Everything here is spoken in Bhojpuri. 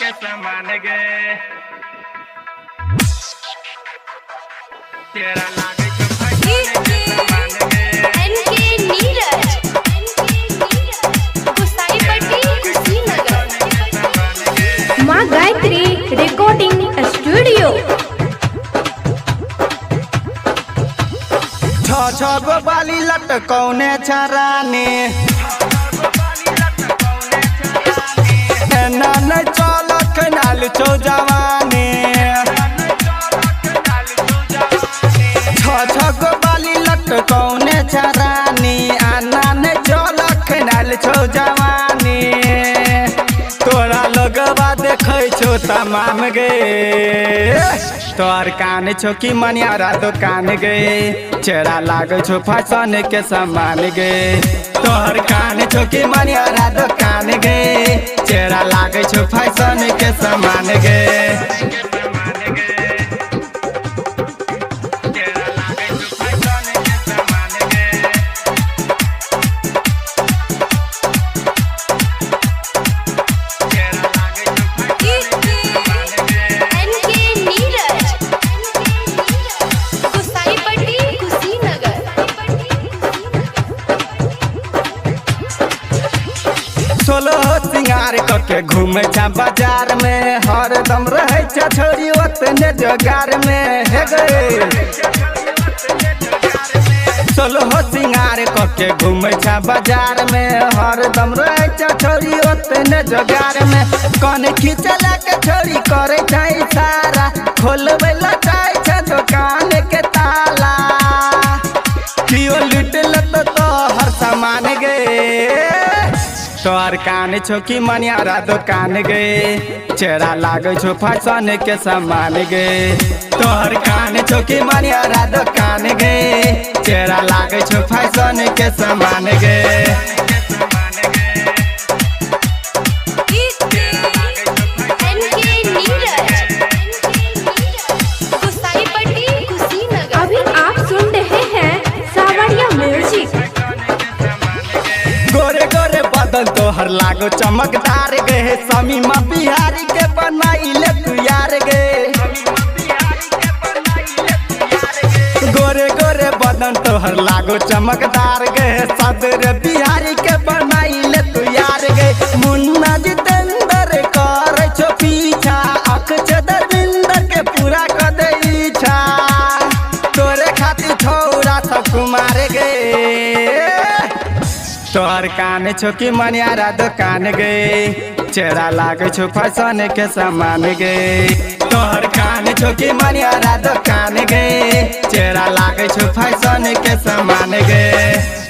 के समान गे तेरा लागे एनके नीरज गुसाईपट्टी कुशीनगर। माँ गायत्री रिकॉर्डिंग स्टूडियो। छ गो बाली लटकौने छरानी एना न चलक नाल छो जवानी छ गो बाली लटकौने छरानी आना न चलक नाल छो जवानी तोरा लगवा देखै छो तमाम गे तोर कान छो कि मनियारा दुकान गे चेहरा लागे छो फैशन के सामान गे तोहर कान छो कि मनियारा दुकान गे चेहरा लागे छो फैशन के सामान गे सोलो सिंगार करके घूमे छा बाजार में हरदम रहे छा छोरी ओतने जोगार में हे गए सोलो सिंगार करके घूमे छा बाजार में हरदम रहे छा छोरी ओतने जोगार में कौन खींचला के छोरी करे छा इशारा खोलबे ला चाहे छा दुकान के ताला कियो लुटल तो हर सामान गे तोहर कान छो कि मनियारा दुकान गे चेहरा लागे छो फैशन के सामान गे तोहर कान छो कि मनियारा दुकान गे चेहरा लागे छो फैशन के सामान गे अभी आप सुन रहे हैं सावरिया म्यूजिक। गोरे गोरे बदन तोहर लागो चमकदार गे समीमा बिहारी के बनाइले तू यार गे गोरे गोरे बदन तोहर लागो चमकदार गे सदर बिहारी के बनाइले तू यार गे मुन्ना जितेंद्र करे छो पीछा अक्षय दरविंदर के पूरा कर दे इच्छा तोरे खातिर छोरा सब कुमार गे तोहर कान छो कि मनियारा दुकान गे चेहरा लागे छो फैशन के सामान गे तोहर कान छो कि मनियारा दुकान गे चेहरा लागे छो फैशन के सामान गे।